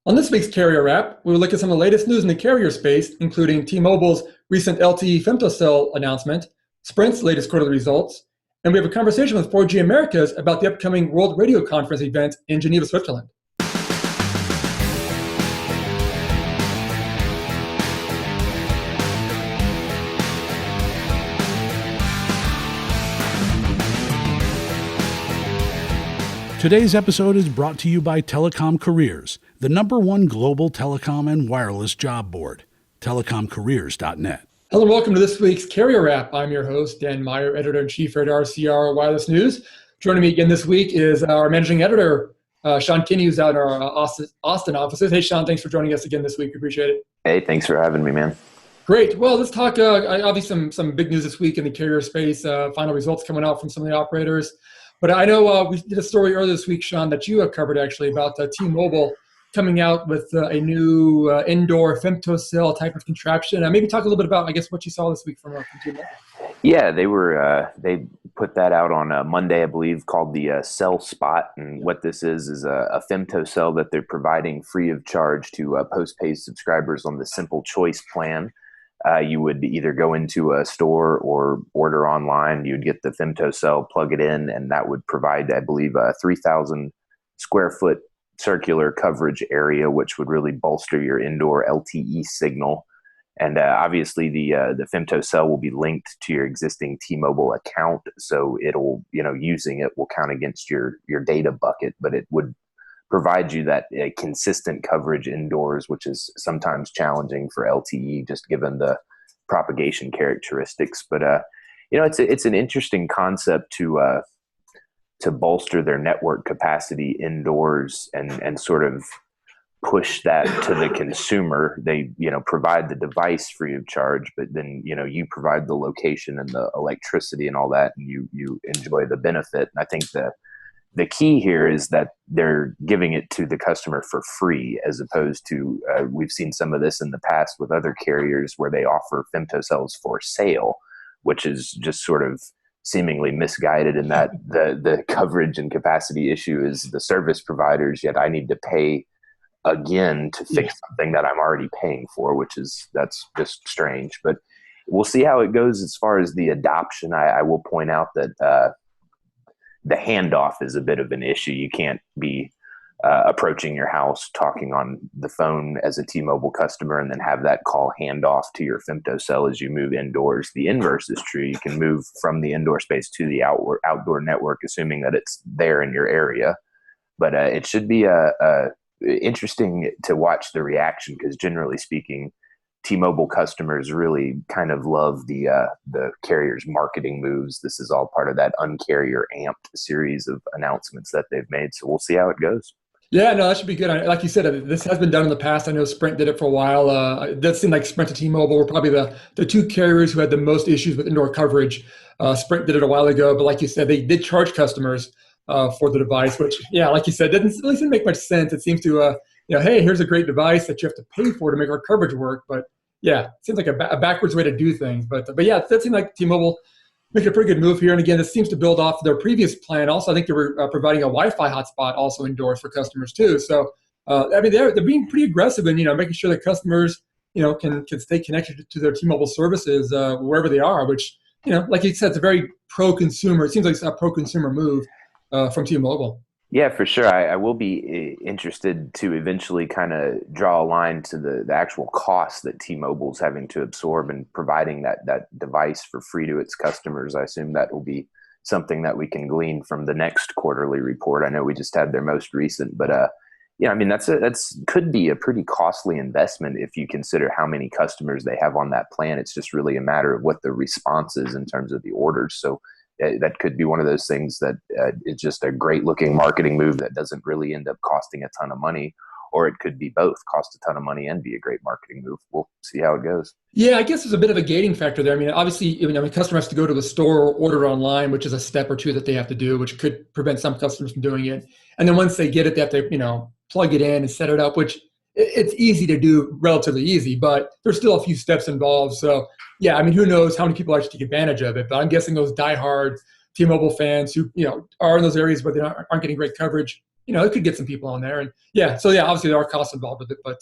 On this week's Carrier Wrap, we will look at some of the latest news in the carrier space, including T-Mobile's recent LTE Femtocell announcement, Sprint's latest quarterly results, and we have a conversation with 4G Americas about the upcoming World Radio Conference event in Geneva, Switzerland. Today's episode is brought to you by Telecom Careers, the #1 global telecom and wireless job board, telecomcareers.net. Hello and welcome to this week's Carrier Wrap. I'm your host, Dan Meyer, Editor-in-Chief at RCR Wireless News. Joining me again this week is our Managing Editor, Sean Kinney, who's out in our Austin offices. Hey, Sean, thanks for joining us again this week. We appreciate it. Hey, thanks for having me, man. Great. Well, let's talk, obviously some big news this week in the carrier space, final results coming out from some of the operators. But I know we did a story earlier this week, Sean, that you have covered actually about T-Mobile coming out with a new indoor femtocell type of contraption. Maybe talk a little bit about, I guess, what you saw this week from T-Mobile. Yeah, they put that out on Monday, I believe, called the Cell Spot. And what this is a femtocell that they're providing free of charge to postpaid subscribers on the Simple Choice plan. You would either go into a store or order online. You'd get the femtocell, plug it in, and that would provide, I believe, a 3,000 square foot circular coverage area, which would really bolster your indoor LTE signal. And obviously, the femtocell will be linked to your existing T-Mobile account, so it'll, using it will count against your data bucket, but it would provide you that consistent coverage indoors, which is sometimes challenging for LTE, just given the propagation characteristics. But it's an interesting concept to bolster their network capacity indoors and sort of push that to the consumer. They provide the device free of charge, but then you provide the location and the electricity and all that, and you enjoy the benefit. And I think the key here is that they're giving it to the customer for free, as opposed to, we've seen some of this in the past with other carriers where they offer femtocells for sale, which is just sort of seemingly misguided in that the coverage and capacity issue is the service providers, yet I need to pay again to fix something that I'm already paying for, that's just strange. But we'll see how it goes as far as the adoption. I will point out that the handoff is a bit of an issue. You can't be approaching your house, talking on the phone as a T-Mobile customer, and then have that call hand off to your femtocell as you move indoors. The inverse is true. You can move from the indoor space to the outdoor network, assuming that it's there in your area. But it should be interesting to watch the reaction, because generally speaking, T-Mobile customers really kind of love the carrier's marketing moves. This is all part of that Uncarrier Amped series of announcements that they've made. So we'll see how it goes. Yeah, no, that should be good. Like you said, this has been done in the past. I know Sprint did it for a while. It does seem like Sprint and T-Mobile were probably the two carriers who had the most issues with indoor coverage. Sprint did it a while ago, but like you said, they did charge customers for the device, which, like you said, doesn't make much sense. It seems to, hey, here's a great device that you have to pay for to make our coverage work. But yeah, it seems like a backwards way to do things. But yeah, that seemed like T-Mobile making a pretty good move here. And again, this seems to build off their previous plan. Also, I think they were providing a Wi-Fi hotspot also indoors for customers too. So, they're being pretty aggressive in, making sure that customers, can stay connected to their T-Mobile services wherever they are, which, like you said, it's a very pro-consumer. It seems like it's a pro-consumer move from T-Mobile. Yeah, for sure. I will be interested to eventually kind of draw a line to the actual cost that T-Mobile's having to absorb in providing that device for free to its customers. I assume that will be something that we can glean from the next quarterly report. I know we just had their most recent, but that's could be a pretty costly investment if you consider how many customers they have on that plan. It's just really a matter of what the response is in terms of the orders. So that could be one of those things that is just a great looking marketing move that doesn't really end up costing a ton of money, or it could be both, cost a ton of money and be a great marketing move. We'll see how it goes. Yeah, I guess there's a bit of a gating factor there. I mean, obviously, a customer has to go to the store or order online, which is a step or two that they have to do, which could prevent some customers from doing it. And then once they get it, they have to, plug it in and set it up, which it's easy to do, relatively easy, but there's still a few steps involved. So yeah, I mean, who knows how many people actually take advantage of it, but I'm guessing those diehard T-Mobile fans who, are in those areas where they aren't getting great coverage, it could get some people on there. And so obviously there are costs involved with it, but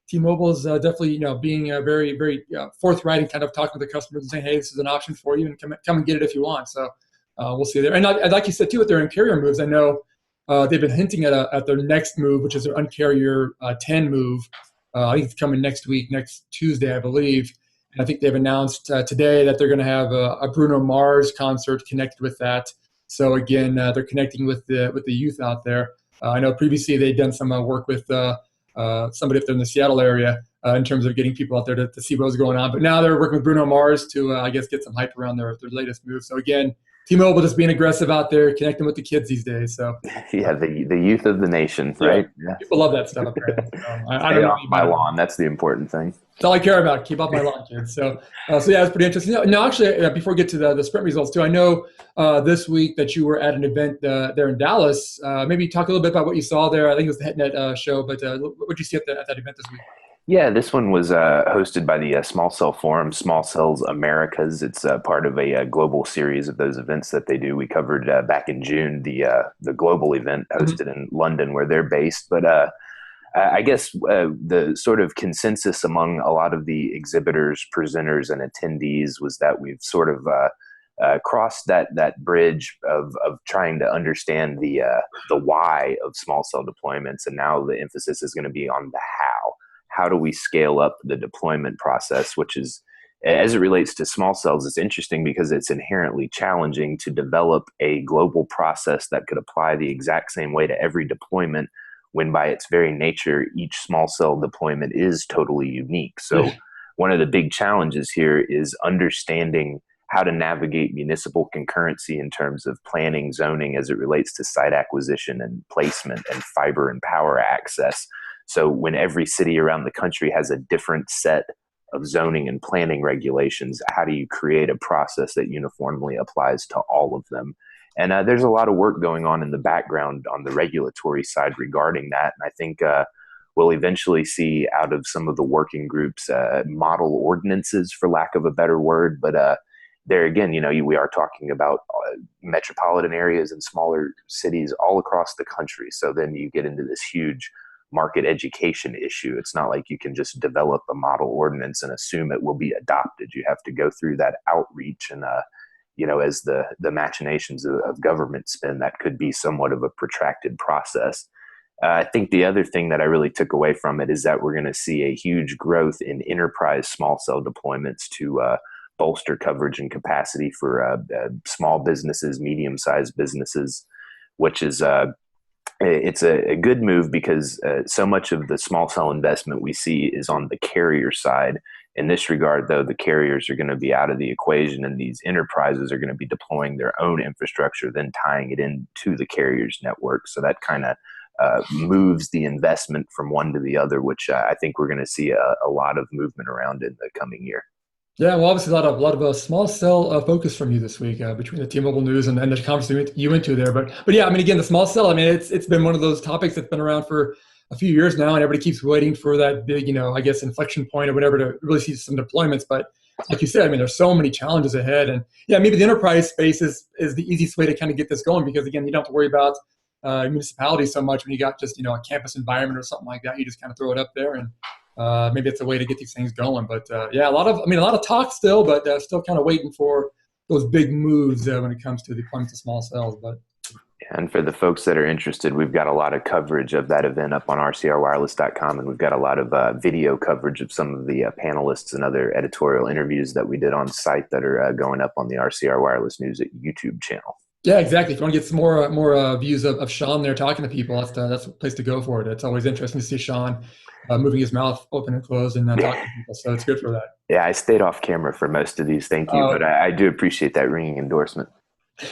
T-Mobile is definitely, being very, very forthright and kind of talking to the customers and saying, hey, this is an option for you, and come and get it if you want. So we'll see there. And like you said too, with their Un-carrier moves, I know they've been hinting at their next move, which is their Un-carrier 10 move. I think it's coming next week, next Tuesday, I believe. And I think they've announced today that they're going to have a Bruno Mars concert connected with that. So again, they're connecting with the youth out there. I know previously they'd done some work with somebody up there in the Seattle area in terms of getting people out there to see what was going on. But now they're working with Bruno Mars to, I guess, get some hype around their latest move. So again, T-Mobile just being aggressive out there, connecting with the kids these days. So the youth of the nation, right? Yeah. People love that stuff up there. I don't know off my lawn. That's the important thing. That's all I care about. Keep off my lawn, kids. So it's pretty interesting. No, actually, before we get to the sprint results too, I know this week that you were at an event there in Dallas. Maybe talk a little bit about what you saw there. I think it was the HetNet show, but what did you see at that event this week? Yeah, this one was hosted by the Small Cell Forum, Small Cells Americas. It's part of a global series of those events that they do. We covered back in June the global event hosted in London, where they're based. But I guess the sort of consensus among a lot of the exhibitors, presenters, and attendees was that we've sort of crossed that bridge of trying to understand the why of small cell deployments, and now the emphasis is going to be on the how. How do we scale up the deployment process, which is, as it relates to small cells, it's interesting because it's inherently challenging to develop a global process that could apply the exact same way to every deployment, when by its very nature, each small cell deployment is totally unique. So one of the big challenges here is understanding how to navigate municipal concurrency in terms of planning, zoning, as it relates to site acquisition and placement and fiber and power access. So when every city around the country has a different set of zoning and planning regulations, how do you create a process that uniformly applies to all of them? And there's a lot of work going on in the background on the regulatory side regarding that. And I think we'll eventually see out of some of the working groups model ordinances, for lack of a better word. But there again, we are talking about metropolitan areas and smaller cities all across the country. So then you get into this huge market education issue. It's not like you can just develop a model ordinance and assume it will be adopted. You have to go through that outreach, and as the machinations of government spin, that could be somewhat of a protracted process. I think the other thing that I really took away from it is that we're going to see a huge growth in enterprise small cell deployments to bolster coverage and capacity for small businesses, medium-sized businesses, which is it's a good move because so much of the small cell investment we see is on the carrier side. In this regard, though, the carriers are going to be out of the equation, and these enterprises are going to be deploying their own infrastructure, then tying it into the carrier's network. So that kind of moves the investment from one to the other, which I think we're going to see a lot of movement around in the coming year. Yeah, well, obviously a lot of small cell focus from you this week between the T-Mobile news and the conference you went to there. But yeah, I mean, again, the small cell, I mean, it's been one of those topics that's been around for a few years now, and everybody keeps waiting for that big, I guess, inflection point or whatever to really see some deployments. But like you said, I mean, there's so many challenges ahead, and yeah, maybe the enterprise space is the easiest way to kind of get this going, because again, you don't have to worry about municipalities so much when you got just a campus environment or something like that. You just kind of throw it up there, and maybe it's a way to get these things going. But yeah, a lot of talk still, but still kind of waiting for those big moves when it comes to the deployment of small cells. But and for the folks that are interested, we've got a lot of coverage of that event up on rcrwireless.com, and we've got a lot of video coverage of some of the panelists and other editorial interviews that we did on site that are going up on the RCR Wireless News YouTube channel. Yeah, exactly. If you want to get some more views of Sean there talking to people, that's the place to go for it. It's always interesting to see Sean moving his mouth open and closed and talking to people. So it's good for that. Yeah, I stayed off camera for most of these. Thank you. But I do appreciate that ringing endorsement.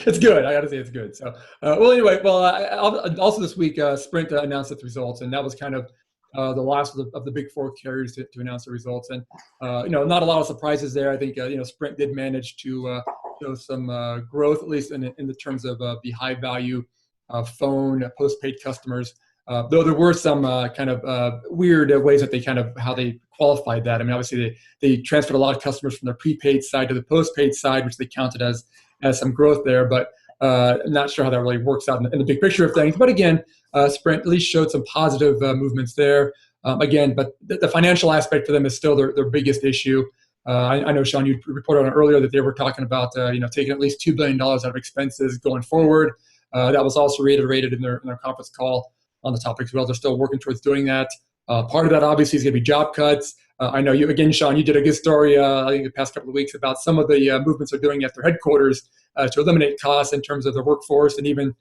It's good. I got to say it's good. So, well, anyway, also this week, Sprint announced its results, and that was kind of the last of the big four carriers to announce the results. And, not a lot of surprises there. I think, Sprint did manage to show some growth, at least in the terms of the high value phone postpaid customers. Though there were some kind of weird ways that how they qualified that. I mean, obviously they transferred a lot of customers from the prepaid side to the postpaid side, which they counted as some growth there. But Not sure how that really works out in the big picture of things. But again, Sprint at least showed some positive movements there. Again, but the financial aspect for them is still their biggest issue. I know, Sean, you reported on it earlier that they were talking about taking at least $2 billion out of expenses going forward. That was also reiterated in their conference call on the topic as well. They're still working towards doing that. Part of that obviously is going to be job cuts. I know you, again, Sean, you did a good story, I think the past couple of weeks about some of the movements they're doing at their headquarters to eliminate costs in terms of the workforce and even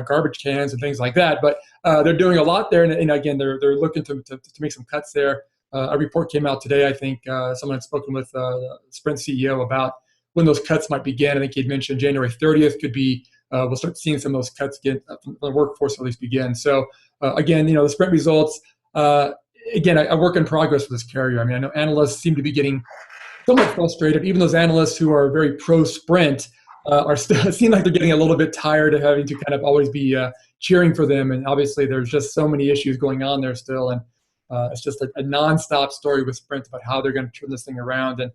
garbage cans and things like that. But they're doing a lot there. And again, they're looking to make some cuts there. A report came out today. I think someone had spoken with the Sprint CEO about when those cuts might begin. I think he'd mentioned January 30th could be, we'll start seeing some of those cuts get from the workforce at least begin. So again, the Sprint results, again, a work in progress for this carrier. I mean, I know analysts seem to be getting somewhat frustrated. Even those analysts who are very pro-Sprint are still seem like they're getting a little bit tired of having to kind of always be cheering for them. And obviously, there's just so many issues going on there still. And it's just a nonstop story with Sprint about how they're going to turn this thing around. And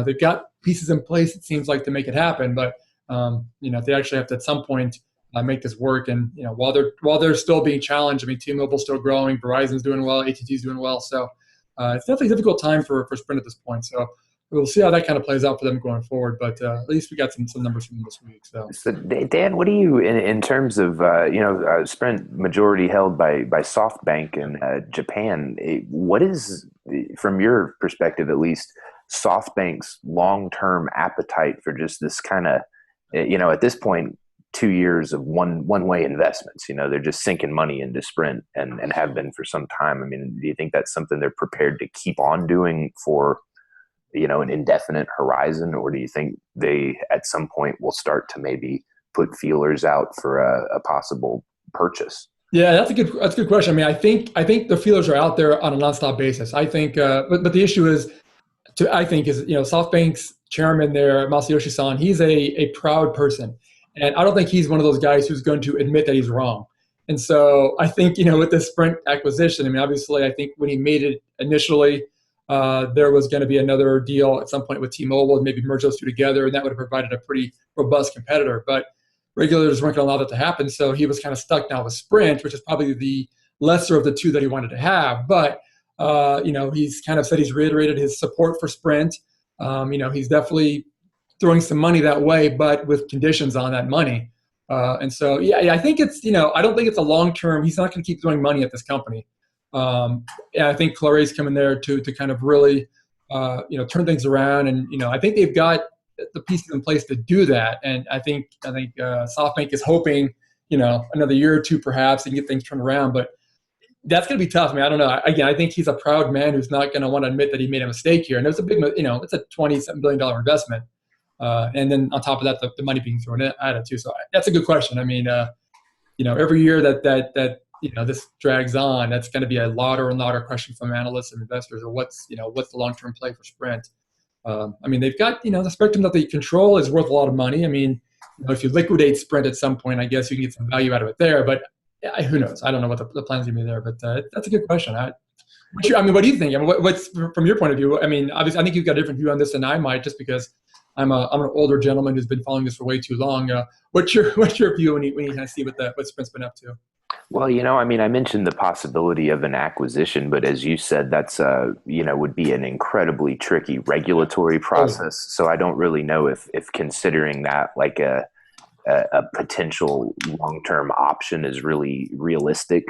they've got pieces in place, it seems like, to make it happen. But they actually have to at some point make this work. And while they're still being challenged, I mean, T-Mobile's still growing, Verizon's doing well, AT&T's doing well. So it's definitely a difficult time for Sprint at this point. So we'll see how that kind of plays out for them going forward. But at least we got some numbers from them this week. So Dan, what do you in terms of Sprint majority held by SoftBank in Japan? What is, from your perspective at least, SoftBank's long-term appetite for just this kind of at this point 2 years of one-way investments? They're just sinking money into Sprint and have been for some time. I mean, do you think that's something they're prepared to keep on doing for an indefinite horizon, or do you think they at some point will start to maybe put feelers out for a possible purchase? Yeah, that's a good question. I mean, I think the feelers are out there on a nonstop basis. I think, but the issue is SoftBank's chairman there, Masayoshi-san, he's a proud person. And I don't think he's one of those guys who's going to admit that he's wrong. And so I think, with the Sprint acquisition, I mean, obviously, I think when he made it initially, there was going to be another deal at some point with T-Mobile and maybe merge those two together, and that would have provided a pretty robust competitor. But regulators weren't going to allow that to happen, so he was kind of stuck now with Sprint, which is probably the lesser of the two that he wanted to have. But he's kind of said he's reiterated his support for Sprint. He's definitely throwing some money that way, but with conditions on that money. And so, I think it's, I don't think it's a long-term, he's not going to keep throwing money at this company. And I think Claré's coming there to kind of really, turn things around. And, I think they've got the pieces in place to do that. And I think SoftBank is hoping, another year or two perhaps and get things turned around. But that's going to be tough. I mean, I don't know. Again, I think he's a proud man who's not going to want to admit that he made a mistake here. And it's a big, it's a $27 billion investment. And then on top of that, the money being thrown at it too. So that's a good question. I mean, every year that this drags on, that's going to be a louder and louder question from analysts and investors, or what's the long-term play for Sprint. I mean, they've got, the spectrum that they control is worth a lot of money. I mean, if you liquidate Sprint at some point, I guess you can get some value out of it there, but who knows? I don't know what the plan's going to be there, but that's a good question. What do you think? I mean, what's from your point of view? I mean, obviously, I think you've got a different view on this than I might, just because I'm an older gentleman who's been following this for way too long. What's your view when you kind of see what Sprint's been up to? Well, I mean, I mentioned the possibility of an acquisition, but as you said, that's would be an incredibly tricky regulatory process. So I don't really know if considering that like a potential long-term option is really realistic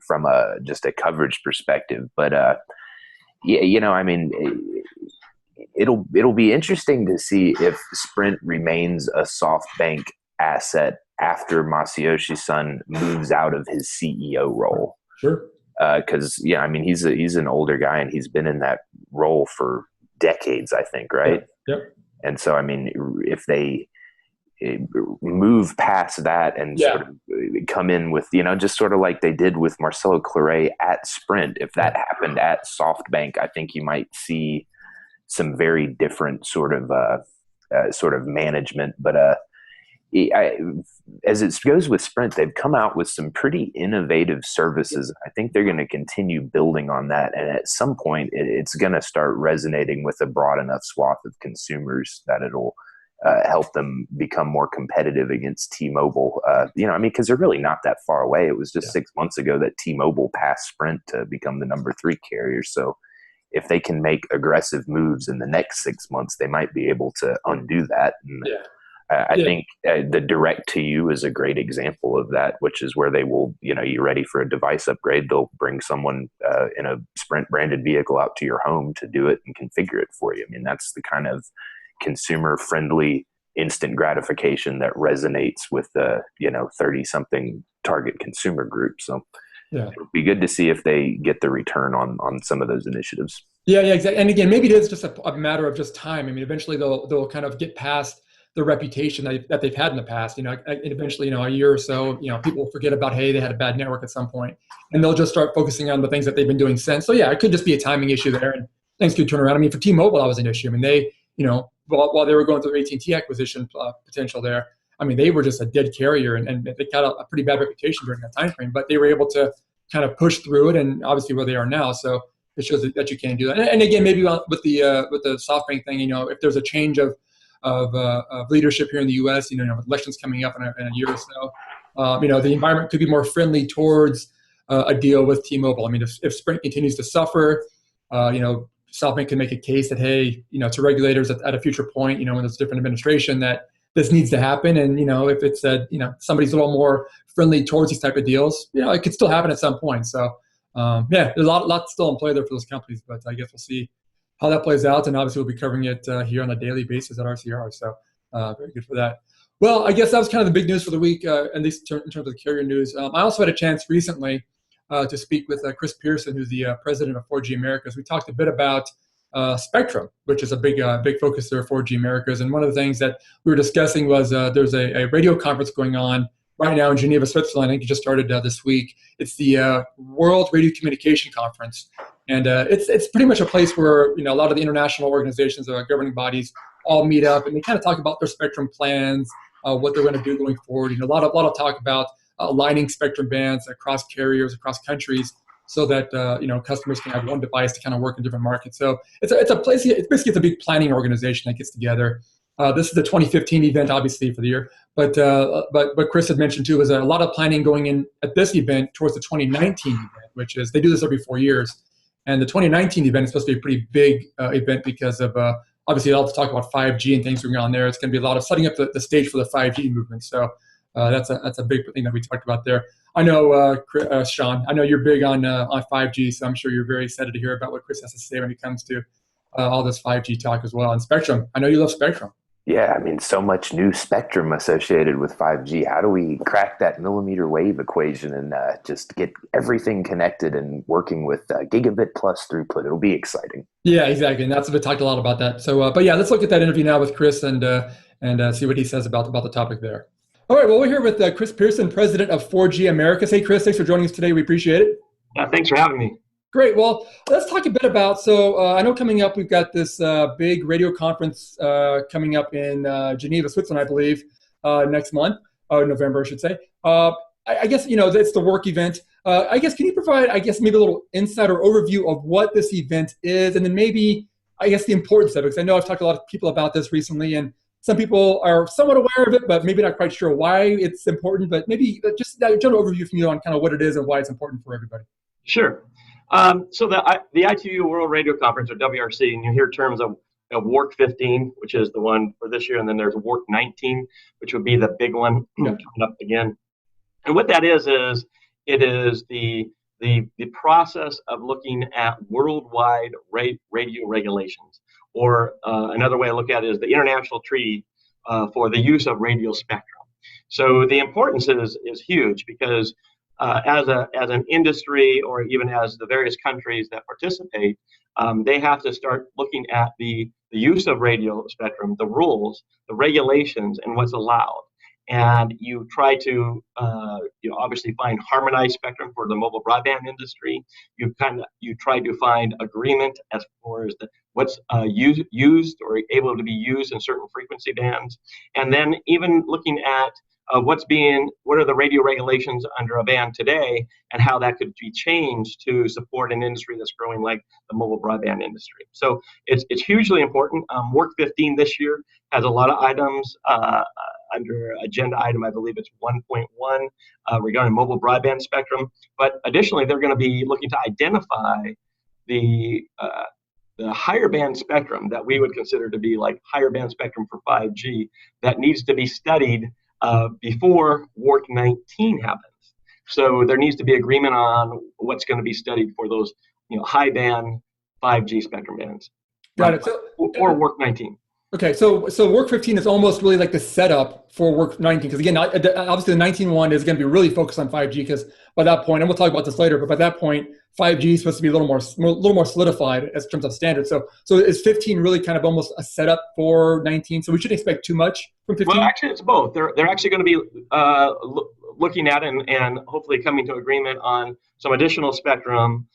from just a coverage perspective. But I mean, it'll be interesting to see if Sprint remains a SoftBank asset after Masayoshi-san moves out of his CEO role. Sure. Because I mean, he's an older guy and he's been in that role for decades, I think, right? Yep. And so, I mean, if they move past that and sort of come in with, just sort of like they did with Marcelo Claure at Sprint, if that happened at SoftBank, I think you might see some very different sort of management. But as it goes with Sprint, they've come out with some pretty innovative services. I think they're going to continue building on that. And at some point, it's going to start resonating with a broad enough swath of consumers that it'll help them become more competitive against T-Mobile. Because they're really not that far away. It was just 6 months ago that T-Mobile passed Sprint to become the number 3 carrier. So if they can make aggressive moves in the next 6 months, they might be able to undo that. And I think the direct to you is a great example of that, which is where they will, you're ready for a device upgrade. They'll bring someone in a Sprint branded vehicle out to your home to do it and configure it for you. I mean, that's the kind of consumer friendly instant gratification that resonates with the 30 something target consumer group. So it'll be good to see if they get the return on some of those initiatives. Yeah, exactly. And again, maybe it is just a matter of just time. I mean, eventually they'll kind of get past the reputation that they've had in the past. Eventually, a year or so, people will forget about, hey, they had a bad network at some point, and they'll just start focusing on the things that they've been doing since. So yeah, it could just be a timing issue there, and things could turn around. I mean, for T-Mobile, that was an issue. I mean, they, while they were going through the AT&T acquisition potential there, I mean, they were just a dead carrier, and they got a pretty bad reputation during that time frame. But they were able to kind of push through it, and obviously where they are now. So it shows that you can do that. And again, maybe with the SoftBank thing, if there's a change of leadership here in the U.S., with elections coming up in a year or so, the environment could be more friendly towards a deal with T-Mobile. I mean, if Sprint continues to suffer, SoftBank can make a case that, hey, to regulators at a future point, when there's a different administration, that this needs to happen. And, if it's that, somebody's a little more friendly towards these type of deals, it could still happen at some point. So, there's a lot still in play there for those companies, but I guess we'll see how that plays out. And obviously we'll be covering it here on a daily basis at RCR. So very good for that. Well, I guess that was kind of the big news for the week, at least in terms of the carrier news. I also had a chance recently to speak with Chris Pearson, who's the president of 4G Americas. We talked a bit about spectrum, which is a big focus there for 4G Americas. And one of the things that we were discussing was there's a radio conference going on right now in Geneva, Switzerland. I think it just started this week. It's the World Radiocommunication Conference. And it's pretty much a place where, a lot of the international organizations, governing bodies all meet up, and they kind of talk about their spectrum plans, what they're going to do going forward. A lot of talk about aligning spectrum bands across carriers, across countries, so that customers can have one device to kind of work in different markets. So it's a place. It's basically a big planning organization that gets together. This is the 2015 event, obviously, for the year. But Chris had mentioned too is a lot of planning going in at this event towards the 2019 event, which is they do this every 4 years. And the 2019 event is supposed to be a pretty big event because of obviously all to talk about 5G and things going on there. It's going to be a lot of setting up the stage for the 5G movement. So that's a big thing that we talked about there. I know, Sean, I know you're big on 5G, so I'm sure you're very excited to hear about what Chris has to say when it comes to all this 5G talk as well. And spectrum, I know you love spectrum. Yeah, I mean, so much new spectrum associated with 5G. How do we crack that millimeter wave equation and just get everything connected and working with gigabit plus throughput? It'll be exciting. Yeah, exactly. And we talked a lot about that. So, but yeah, let's look at that interview now with Chris and see what he says about the topic there. All right, well, we're here with Chris Pearson, president of 4G Americas. Hey, Chris, thanks for joining us today. We appreciate it. Thanks for having me. Great. Well, let's talk a bit about, I know coming up, we've got this big radio conference coming up in Geneva, Switzerland, I believe, next month, or November, I should say. I guess, it's the work event. I guess, can you provide, maybe a little insight or overview of what this event is, and then maybe, the importance of it? Because I know I've talked to a lot of people about this recently, and some people are somewhat aware of it, but maybe not quite sure why it's important. But maybe just a general overview from you on kind of what it is and why it's important for everybody. Sure. So the ITU World Radio Conference, or WRC, and you hear terms of WRC-15, which is the one for this year, and then there's WRC-19, which would be the big one coming up again. And what that is it is the process of looking at worldwide radio regulations, or another way to look at it is the international treaty for the use of radio spectrum. So the importance is huge because as an industry, or even as the various countries that participate, they have to start looking at the use of radio spectrum, the rules, the regulations, and what's allowed. And you try to obviously find harmonized spectrum for the mobile broadband industry. You try to find agreement as far as what's used or able to be used in certain frequency bands, and then even looking at what are the radio regulations under a band today, and how that could be changed to support an industry that's growing like the mobile broadband industry. So it's hugely important. WRC-15 this year has a lot of items under agenda item, I believe it's 1.1 regarding mobile broadband spectrum. But additionally, they're going to be looking to identify the higher band spectrum that we would consider to be like higher band spectrum for 5G that needs to be studied before WRC-19 happens. So there needs to be agreement on what's going to be studied for those, high band 5G spectrum bands. Got it. So, or WRC-19. Okay, so WRC-15 is almost really like the setup for WRC-19, because again, obviously the 19 one is going to be really focused on 5G, because by that point, and we'll talk about this later, but by that point, 5G is supposed to be a little more solidified in terms of standards. So is 15 really kind of almost a setup for 19? So we shouldn't expect too much from 15? Well, actually, it's both. They're actually going to be looking at and hopefully coming to agreement on some additional spectrum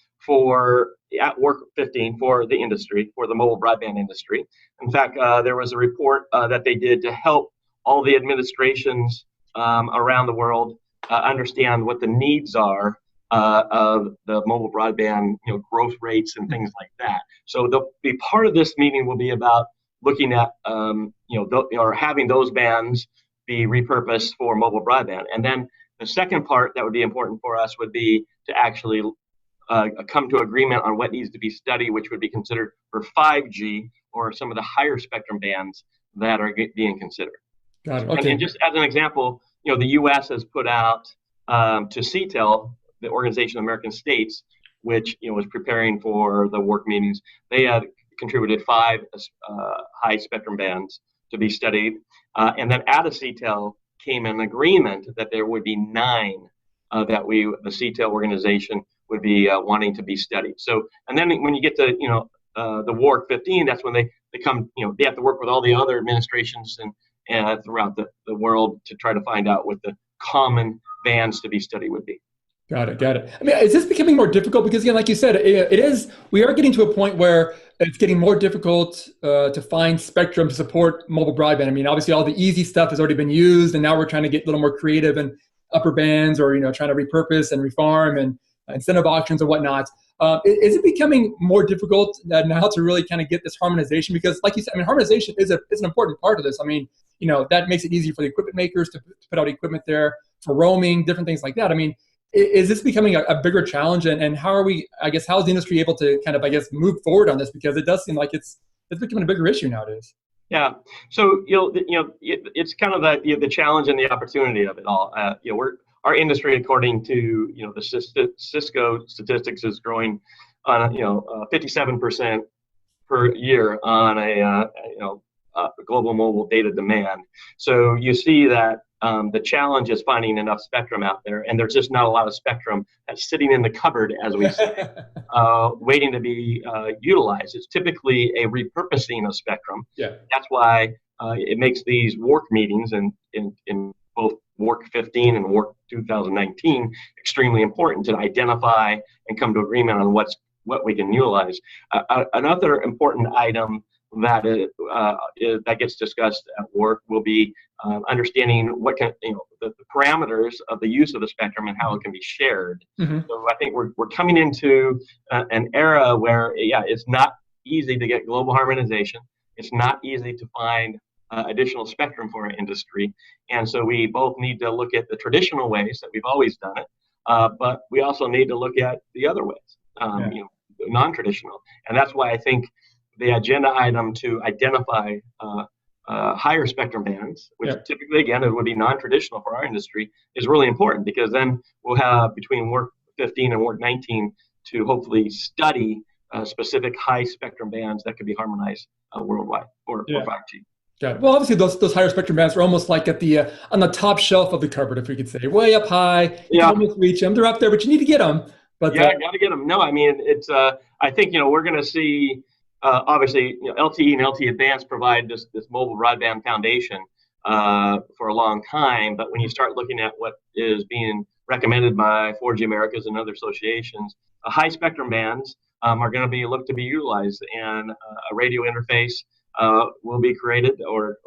at WRC-15 for the industry, for the mobile broadband industry. In fact, there was a report that they did to help all the administrations around the world understand what the needs are of the mobile broadband, growth rates and things like that. So the part of this meeting will be about looking at, or having those bands be repurposed for mobile broadband. And then the second part that would be important for us would be to actually come to agreement on what needs to be studied, which would be considered for 5G or some of the higher spectrum bands that are being considered. Got it. Okay. And just as an example, the U.S. has put out to CTEL, the Organization of American States, which was preparing for the WRC meetings. They had contributed 5 high spectrum bands to be studied, and then out of CTEL came an agreement that there would be 9 that the CTEL organization would be wanting to be studied. So, and then when you get to the WRC-15, that's when they come, they have to work with all the other administrations and throughout the world to try to find out what the common bands to be studied would be. Got it. I mean, is this becoming more difficult? Because again, like you said, we are getting to a point where it's getting more difficult to find spectrum to support mobile broadband. I mean, obviously all the easy stuff has already been used, and now we're trying to get a little more creative and upper bands, or trying to repurpose and refarm and incentive auctions and whatnot. Is it becoming more difficult now to really kind of get this harmonization? Because like you said, I mean, harmonization is an important part of this. I mean, that makes it easy for the equipment makers to put out equipment there for roaming, different things like that. I mean, is this becoming a bigger challenge? And how is the industry able to kind of, move forward on this? Because it does seem like it's becoming a bigger issue nowadays. Yeah. So, it's kind of the challenge and the opportunity of it all. Our industry, according to the Cisco statistics, is growing on 57% per year on a global mobile data demand. So you see that the challenge is finding enough spectrum out there, and there's just not a lot of spectrum that's sitting in the cupboard, as we say, waiting to be utilized. It's typically a repurposing of spectrum. Yeah. That's why it makes these WRC meetings in both WRC-15 and WRC 2019 extremely important to identify and come to agreement on what we can utilize. Another important item that that gets discussed at WRC will be understanding what the parameters of the use of the spectrum and how it can be shared. Mm-hmm. So I think we're coming into an era where it's not easy to get global harmonization. It's not easy to find additional spectrum for our industry, and so we both need to look at the traditional ways that we've always done it, but we also need to look at the other ways, non-traditional, and that's why I think the agenda item to identify higher spectrum bands, which typically, again, it would be non-traditional for our industry, is really important, because then we'll have between WRC-15 and WRC-19 to hopefully study specific high spectrum bands that could be harmonized worldwide for 5G. Got it. Well, obviously those higher spectrum bands are almost like at the on the top shelf of the cupboard, if we could say, way up high. You can almost reach them. They're up there, but you need to get them. But got to get them. No, I mean, it's. I think we're going to see. Obviously, LTE and LTE Advanced provide this mobile broadband foundation for a long time. But when you start looking at what is being recommended by 4G Americas and other associations, high spectrum bands are going to be looked to be utilized, and a radio interface will be created or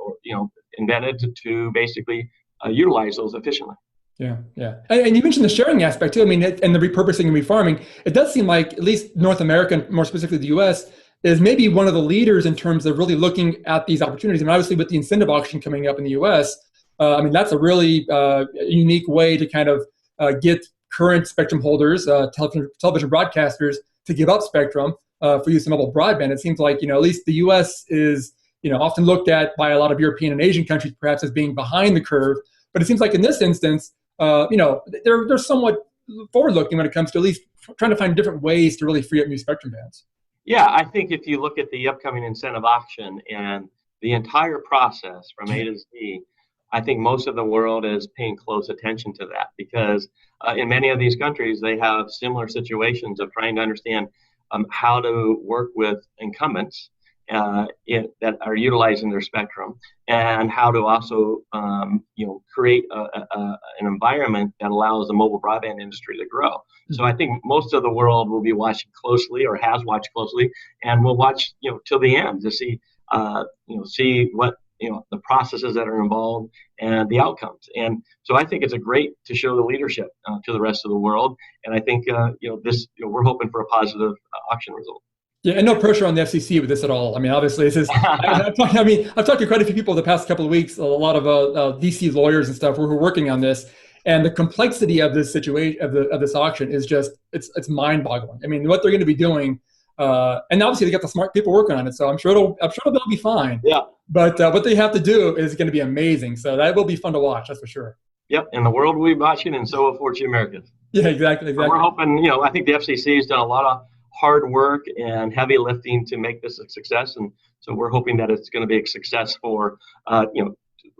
invented to basically utilize those efficiently. Yeah, yeah. And you mentioned the sharing aspect too. I mean, and the repurposing and refarming. It does seem like, at least North America, and more specifically the U.S., is maybe one of the leaders in terms of really looking at these opportunities. And obviously with the incentive auction coming up in the U.S., I mean, that's a really unique way to kind of get current spectrum holders, television broadcasters, to give up spectrum for use in mobile broadband. It seems like, at least the U.S. is, often looked at by a lot of European and Asian countries perhaps as being behind the curve. But it seems like in this instance, they're somewhat forward-looking when it comes to at least trying to find different ways to really free up new spectrum bands. Yeah, I think if you look at the upcoming incentive auction and the entire process from A to Z, I think most of the world is paying close attention to that because in many of these countries, they have similar situations of trying to understand how to work with incumbents that are utilizing their spectrum and how to also create an environment that allows the mobile broadband industry to grow. So I think most of the world will be watching closely or has watched closely and will watch till the end to see what the processes that are involved and the outcomes. And so I think it's great to show the leadership to the rest of the world. And I think we're hoping for a positive auction result. Yeah, and no pressure on the FCC with this at all. I mean, obviously, this is. I've talked to quite a few people the past couple of weeks. A lot of DC lawyers and stuff who are working on this, and the complexity of this situation of this auction is just it's mind-boggling. I mean, what they're going to be doing, and obviously they got the smart people working on it, so I'm sure they'll be fine. Yeah. But what they have to do is going to be amazing. So that will be fun to watch. That's for sure. Yep, and the world will be watching, and so will 4G America. Yeah, exactly. But we're hoping. I think the FCC has done a lot of hard work and heavy lifting to make this a success, and so we're hoping that it's going to be a success for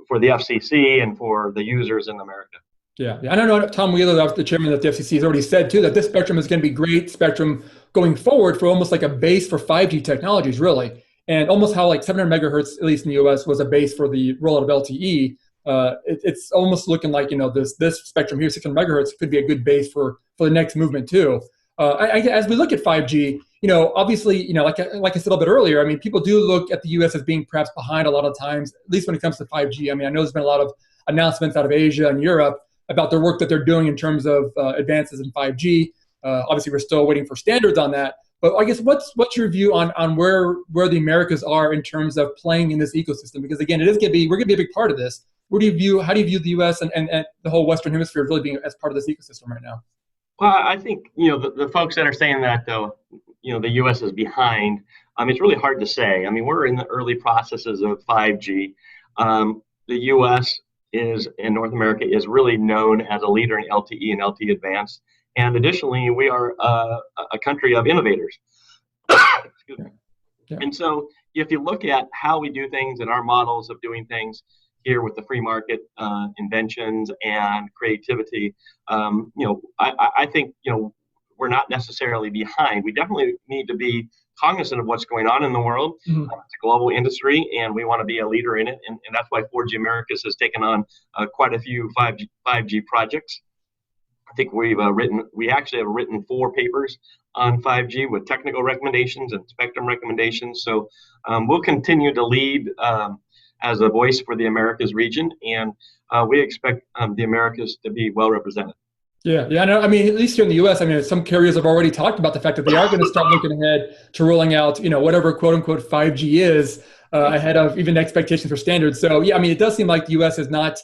for the FCC and for the users in America. Yeah. I don't know, Tom Wheeler, the chairman of the FCC, has already said too that this spectrum is going to be great spectrum going forward for almost like a base for 5G technologies, really, and almost how like 700 megahertz, at least in the U.S., was a base for the rollout of LTE. It's almost looking like this spectrum here, 600 megahertz, could be a good base for the next movement too. As we look at 5G, obviously, like I said a little bit earlier, I mean, people do look at the U.S. as being perhaps behind a lot of times, at least when it comes to 5G. I mean, I know there's been a lot of announcements out of Asia and Europe about their work that they're doing in terms of advances in 5G. Obviously, we're still waiting for standards on that. But I guess what's your view on where the Americas are in terms of playing in this ecosystem? Because again, we're going to be a big part of this. How do you view the U.S. and the whole Western Hemisphere really being as part of this ecosystem right now? Well, I think the folks that are saying that though, the U.S. is behind. It's really hard to say. I mean, we're in the early processes of 5G. The U.S. in North America is really known as a leader in LTE and LTE Advanced, and additionally, we are a country of innovators. Excuse me. Yeah. And so, if you look at how we do things and our models of doing things here with the free market inventions and creativity, I think we're not necessarily behind. We definitely need to be cognizant of what's going on in the world. Mm-hmm. It's a global industry, and we want to be a leader in it, and that's why 4G Americas has taken on quite a few 5G projects. I think we actually have written 4 papers on 5G with technical recommendations and spectrum recommendations. So we'll continue to lead as a voice for the Americas region, and we expect the Americas to be well represented. Yeah. I mean, at least here in the U.S., I mean, some carriers have already talked about the fact that they are going to start looking ahead to rolling out, whatever quote unquote 5G is ahead of even expectations for standards. So yeah, I mean, it does seem like the U.S. is not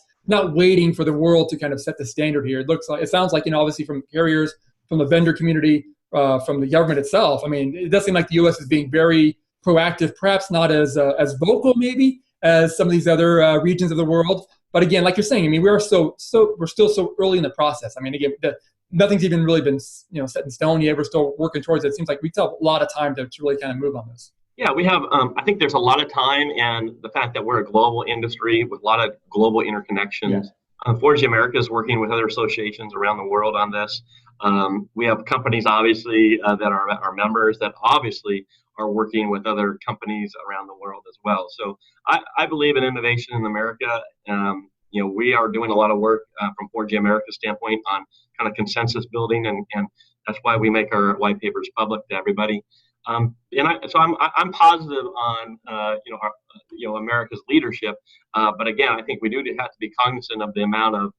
waiting for the world to kind of set the standard here. It sounds like, obviously from carriers, from the vendor community, from the government itself. I mean, it does seem like the U.S. is being very proactive, perhaps not as vocal maybe as some of these other regions of the world. But again, like you're saying, I mean, we're still so early in the process. I mean, again, nothing's even really been set in stone yet. We're still working towards it. It seems like we still have a lot of time to really kind of move on this. Yeah, we have. I think there's a lot of time, and the fact that we're a global industry with a lot of global interconnections. Yeah. 4G America is working with other associations around the world on this. We have companies, obviously, that are our members that obviously are working with other companies around the world as well. So I believe in innovation in America. We are doing a lot of work from 4G America's standpoint on kind of consensus building, and that's why we make our white papers public to everybody. I'm positive on America's leadership, but again, I think we do have to be cognizant of the amount of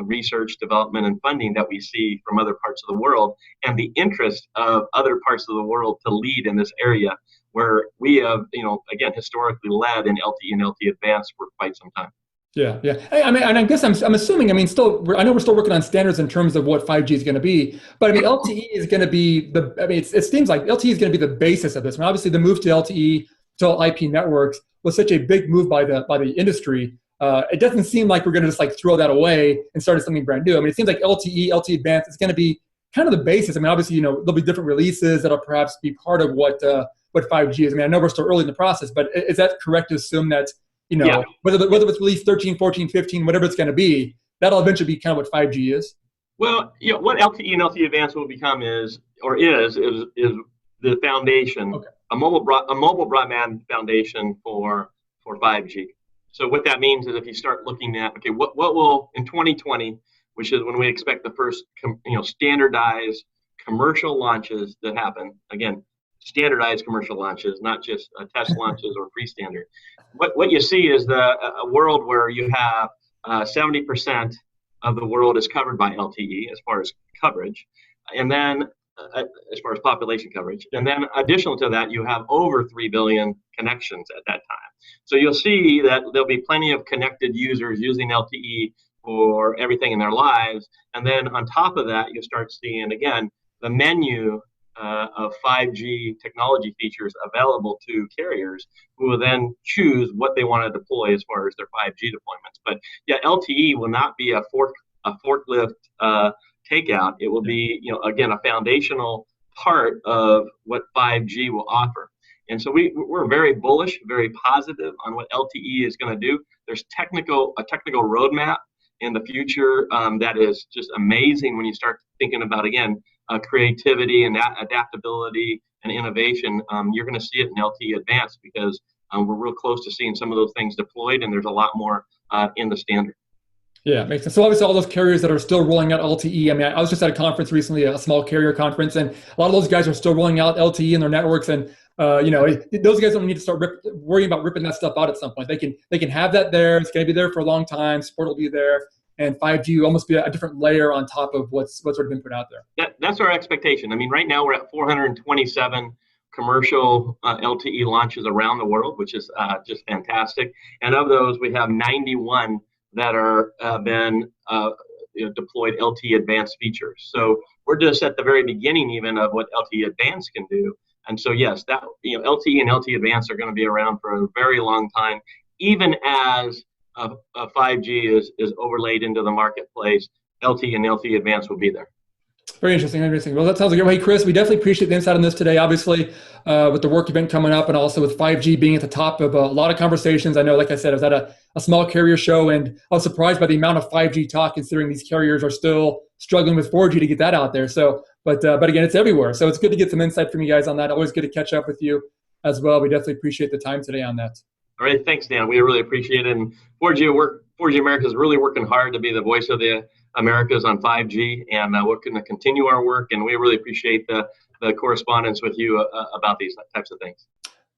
research, development, and funding that we see from other parts of the world, and the interest of other parts of the world to lead in this area, where we have, again, historically led in LTE and LTE Advanced for quite some time. Yeah. I mean, and I guess I'm assuming. I mean, I know we're still working on standards in terms of what 5G is going to be, but I mean, LTE is going to be it seems like LTE is going to be the basis of this. I mean, obviously, the move to LTE to all IP networks was such a big move by the industry. It doesn't seem like we're going to just like throw that away and start something brand new. I mean, it seems like LTE Advanced is going to be kind of the basis. I mean, obviously, there'll be different releases that'll perhaps be part of what 5G is. I mean, I know we're still early in the process, but is that correct to assume that? Whether it's released 13, 14, 15, whatever it's going to be, that'll eventually be kind of what 5G is. Well, what LTE and LTE Advanced will become is the foundation, okay. a mobile broadband foundation for 5G. So what that means is if you start looking at, okay, what will in 2020, which is when we expect the first standardized commercial launches to happen. Again, standardized commercial launches, not just test launches or pre-standard. What you see is a world where you have 70% of the world is covered by LTE as far as coverage, and then as far as population coverage, and then additional to that, you have over 3 billion connections at that time. So you'll see that there'll be plenty of connected users using LTE for everything in their lives, and then on top of that, you start seeing again the menu of 5G technology features available to carriers, who will then choose what they want to deploy as far as their 5G deployments. But yeah, LTE will not be a forklift takeout. It will be, again, a foundational part of what 5G will offer. And so we're very bullish, very positive on what LTE is going to do. There's a technical roadmap in the future that is just amazing when you start thinking about, again, creativity and adaptability and innovation. You're going to see it in LTE Advanced because we're real close to seeing some of those things deployed, and there's a lot more in the standard. Yeah, makes sense. So obviously all those carriers that are still rolling out LTE, I mean, I was just at a conference recently, a small carrier conference, and a lot of those guys are still rolling out LTE in their networks, and those guys don't need to start worrying about ripping that stuff out at some point. They can have that there. It's going to be there for a long time. Support will be there. And 5G will almost be a different layer on top of what's sort of been put out there. That's our expectation. I mean, right now we're at 427 commercial LTE launches around the world, which is just fantastic. And of those, we have 91 that are been deployed LTE Advanced features. So we're just at the very beginning even of what LTE Advanced can do. And so yes, that LTE and LTE Advanced are going to be around for a very long time, even as 5G is overlaid into the marketplace. LTE and LTE Advanced will be there. Very interesting. Well, that sounds like hey, Chris, we definitely appreciate the insight on this today. Obviously, with the work event coming up, and also with 5G being at the top of a lot of conversations. I know, like I said, I was at a small carrier show, and I was surprised by the amount of 5G talk, considering these carriers are still struggling with 4G to get that out there. So, but again, it's everywhere. So it's good to get some insight from you guys on that. Always good to catch up with you as well. We definitely appreciate the time today on that. All right, thanks, Dan. We really appreciate it. And 4G America is really working hard to be the voice of the Americas on 5G, and we're going to continue our work. And we really appreciate the correspondence with you about these types of things.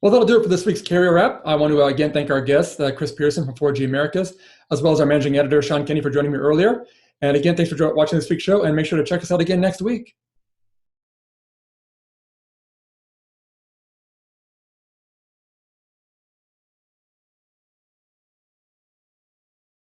Well, that'll do it for this week's Carrier Wrap. I want to again thank our guest, Chris Pearson from 4G Americas, as well as our managing editor, Sean Kenny, for joining me earlier. And again, thanks for watching this week's show, and make sure to check us out again next week.